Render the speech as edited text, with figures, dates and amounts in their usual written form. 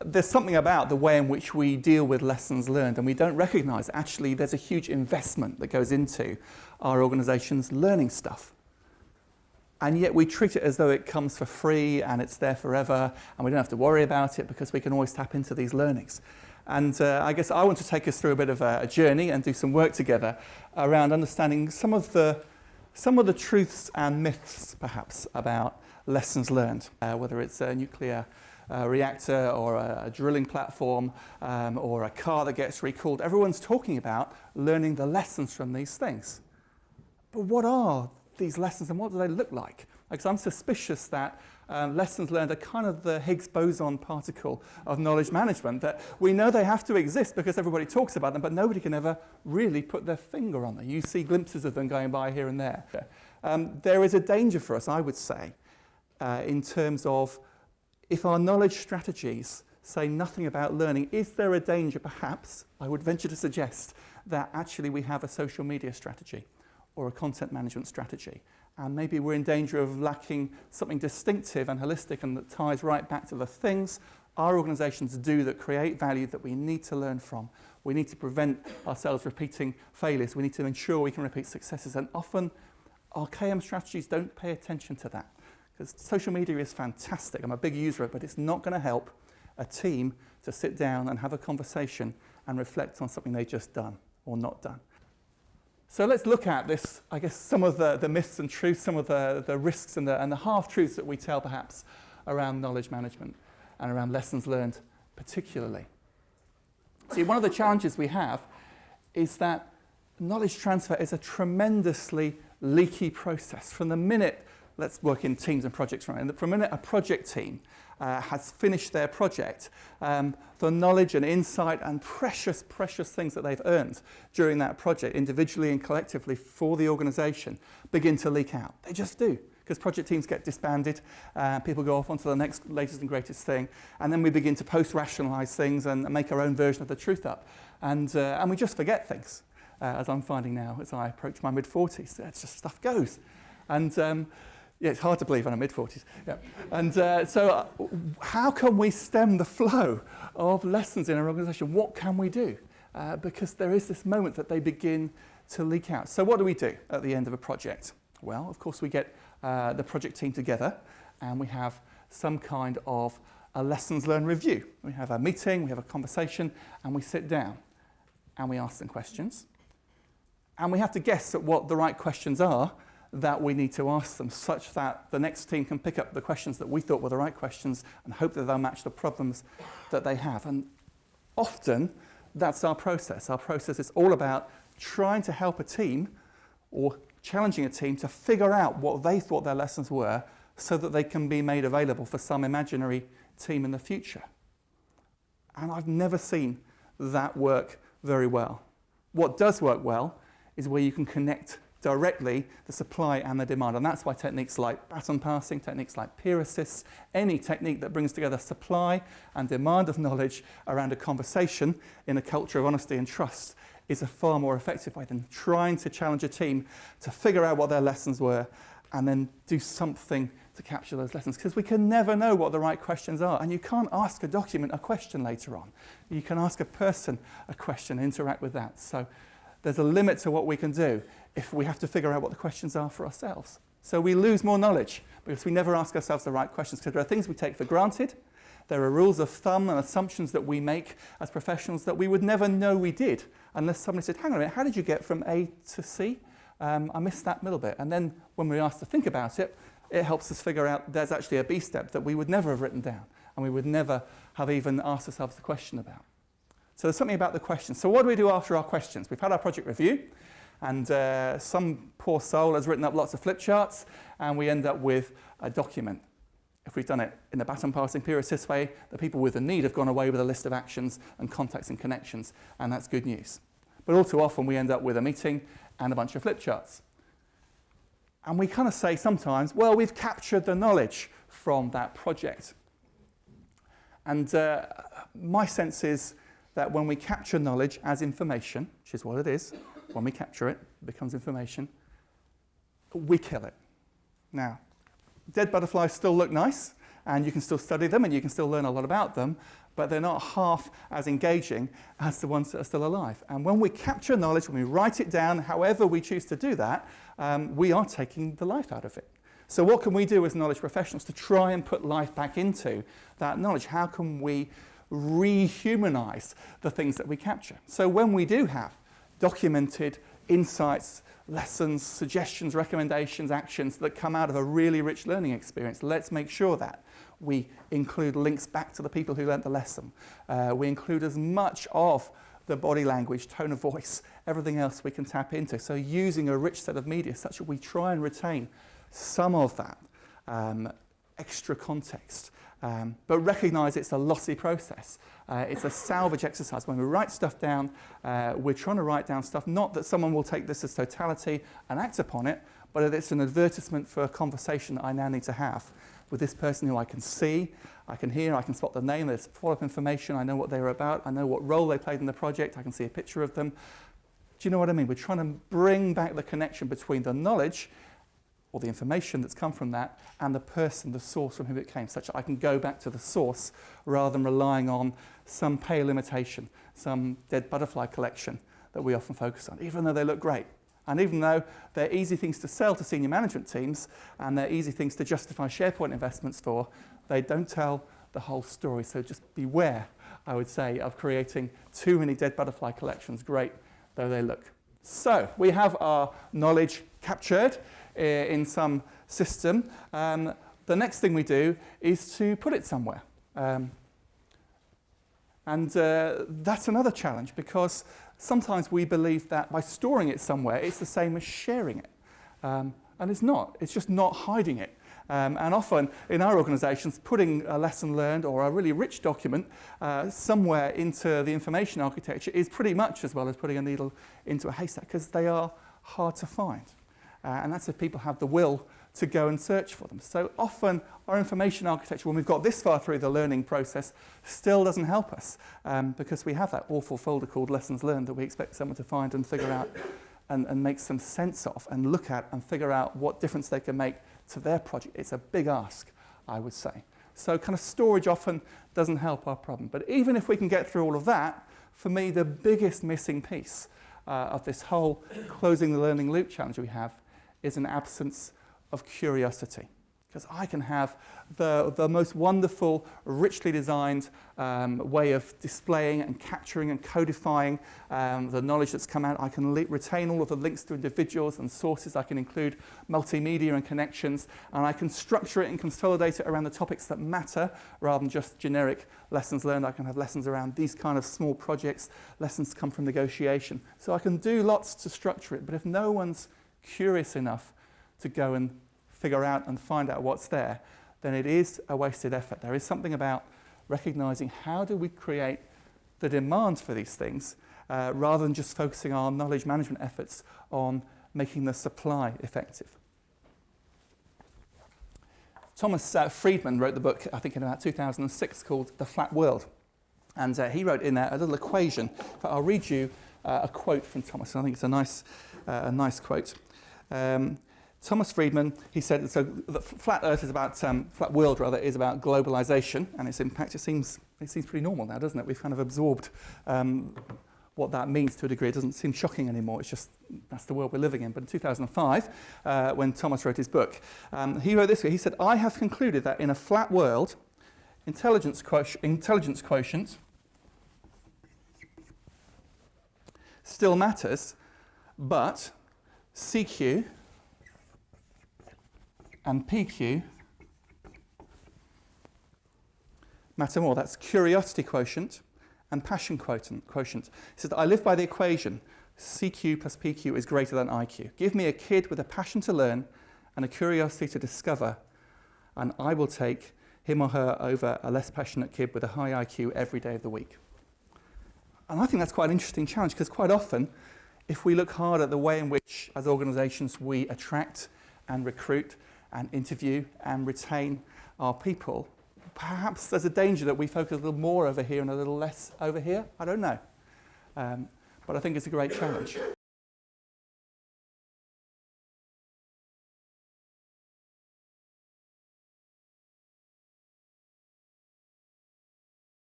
there's something about the way in which we deal with lessons learned, and we don't recognise actually there's a huge investment that goes into our organisation's learning stuff. And yet we treat it as though it comes for free and it's there forever and we don't have to worry about it because we can always tap into these learnings. And I guess I want to take us through a bit of a journey and do some work together around understanding some of the truths and myths, perhaps, about lessons learned, whether it's a nuclear reactor or a drilling platform or a car that gets recalled. Everyone's talking about learning the lessons from these things. But what are these lessons and what do they look like? Because I'm suspicious that lessons learned are kind of the Higgs boson particle of knowledge management, that we know they have to exist because everybody talks about them, but nobody can ever really put their finger on them. You see glimpses of them going by here and there. There is a danger for us, I would say, in terms of if our knowledge strategies say nothing about learning, is there a danger, perhaps, I would venture to suggest, that actually we have a social media strategy or a content management strategy. And maybe we're in danger of lacking something distinctive and holistic and that ties right back to the things our organisations do that create value that we need to learn from. We need to prevent ourselves repeating failures. We need to ensure we can repeat successes. And often our KM strategies don't pay attention to that. Because social media is fantastic. I'm a big user of it, but it's not going to help a team to sit down and have a conversation and reflect on something they've just done or not done. So let's look at this, I guess, some of the myths and truths, some of the risks and the half-truths that we tell perhaps around knowledge management and around lessons learned particularly. See, one of the challenges we have is that knowledge transfer is a tremendously leaky process. From the minute, let's work in teams and projects, right? And from the minute a project team has finished their project, the knowledge and insight and precious things that they've earned during that project, individually and collectively for the organisation, begin to leak out. They just do, because project teams get disbanded, people go off onto the next latest and greatest thing, and then we begin to post-rationalise things and make our own version of the truth up. And we just forget things, as I'm finding now as I approach my mid-40s. It's just stuff goes. And yeah, it's hard to believe I'm in mid-40s. Yeah. And so how can we stem the flow of lessons in our organisation? What can we do? Because there is this moment that they begin to leak out. So what do we do at the end of a project? Well, of course, we get the project team together and we have some kind of a lessons learned review. We have a meeting, we have a conversation, and we sit down and we ask them questions. And we have to guess at what the right questions are that we need to ask them, such that the next team can pick up the questions that we thought were the right questions and hope that they'll match the problems that they have. And often, that's our process. Our process is all about trying to help a team or challenging a team to figure out what they thought their lessons were so that they can be made available for some imaginary team in the future. And I've never seen that work very well. What does work well is where you can connect directly the supply and the demand. And that's why techniques like baton passing, techniques like peer assists, any technique that brings together supply and demand of knowledge around a conversation in a culture of honesty and trust is a far more effective way than trying to challenge a team to figure out what their lessons were and then do something to capture those lessons. Because we can never know what the right questions are. And you can't ask a document a question later on. You can ask a person a question and interact with that. So there's a limit to what we can do if we have to figure out what the questions are for ourselves. So we lose more knowledge because we never ask ourselves the right questions, because there are things we take for granted. There are rules of thumb and assumptions that we make as professionals that we would never know we did unless somebody said, hang on a minute, how did you get from A to C? I missed that middle bit. And then when we're asked to think about it, it helps us figure out there's actually a B step that we would never have written down and we would never have even asked ourselves the question about. So there's something about the questions. So what do we do after our questions? We've had our project review, and some poor soul has written up lots of flip charts, and we end up with a document. If we've done it in the baton passing peer assist way, the people with the need have gone away with a list of actions and contacts and connections, and that's good news. But all too often we end up with a meeting and a bunch of flip charts. And we kind of say sometimes, well, we've captured the knowledge from that project. And my sense is that when we capture knowledge as information, which is what it is, when we capture it, it becomes information, we kill it. Now, dead butterflies still look nice, and you can still study them, and you can still learn a lot about them, but they're not half as engaging as the ones that are still alive. And when we capture knowledge, when we write it down, however we choose to do that, we are taking the life out of it. So what can we do as knowledge professionals to try and put life back into that knowledge? How can we rehumanize the things that we capture? So when we do have documented insights, lessons, suggestions, recommendations, actions that come out of a really rich learning experience, let's make sure that we include links back to the people who learnt the lesson. We include as much of the body language, tone of voice, everything else we can tap into. So using a rich set of media such that we try and retain some of that extra context, but recognise it's a lossy process. It's a salvage exercise. When we write stuff down, we're trying to write down stuff, not that someone will take this as totality and act upon it, but that it's an advertisement for a conversation that I now need to have with this person who I can see, I can hear, I can spot the name, there's follow-up information, I know what they were about, I know what role they played in the project, I can see a picture of them. Do you know what I mean? We're trying to bring back the connection between the knowledge or the information that's come from that and the person, the source from whom it came, such that I can go back to the source rather than relying on some pale imitation, some dead butterfly collection that we often focus on, even though they look great. And even though they're easy things to sell to senior management teams and they're easy things to justify SharePoint investments for, they don't tell the whole story. So just beware, I would say, of creating too many dead butterfly collections, great though they look. So we have our knowledge captured in some system. The next thing we do is to put it somewhere. And that's another challenge, because sometimes we believe that by storing it somewhere, it's the same as sharing it. And it's not. It's just not hiding it. And often in our organisations, putting a lesson learned or a really rich document somewhere into the information architecture is pretty much as well as putting a needle into a haystack, because they are hard to find. And that's if people have the will to go and search for them. So often our information architecture, when we've got this far through the learning process, still doesn't help us because we have that awful folder called lessons learned that we expect someone to find and figure out and make some sense of and look at and figure out what difference they can make to their project. It's a big ask, I would say. So kind of storage often doesn't help our problem. But even if we can get through all of that, for me, the biggest missing piece of this whole closing the learning loop challenge we have is an absence of curiosity. Because I can have the most wonderful, richly designed way of displaying and capturing and codifying the knowledge that's come out. I can retain all of the links to individuals and sources. I can include multimedia and connections. And I can structure it and consolidate it around the topics that matter rather than just generic lessons learned. I can have lessons around these kind of small projects. Lessons come from negotiation. So I can do lots to structure it. But if no one's curious enough to go and figure out and find out what's there, then it is a wasted effort. There is something about recognising how do we create the demand for these things rather than just focusing our knowledge management efforts on making the supply effective. Thomas Friedman wrote the book, I think in about 2006, called The Flat World. And he wrote in there a little equation. I'll read you a quote from Thomas, and I think it's a nice quote. Thomas Friedman, he said, so the flat Earth is about, flat world rather, is about globalization and its impact. It seems pretty normal now, doesn't it? We've kind of absorbed what that means to a degree. It doesn't seem shocking anymore. It's just, that's the world we're living in. But in 2005, when Thomas wrote his book, he wrote this way. He said, I have concluded that in a flat world, intelligence quotient still matters, but CQ and PQ matter more. That's curiosity quotient and passion quotient. He says, I live by the equation, CQ plus PQ is greater than IQ. Give me a kid with a passion to learn and a curiosity to discover, and I will take him or her over a less passionate kid with a high IQ every day of the week. And I think that's quite an interesting challenge, because quite often, if we look hard at the way in which, as organisations, we attract and recruit and interview and retain our people, perhaps there's a danger that we focus a little more over here and a little less over here. I don't know. But I think it's a great challenge.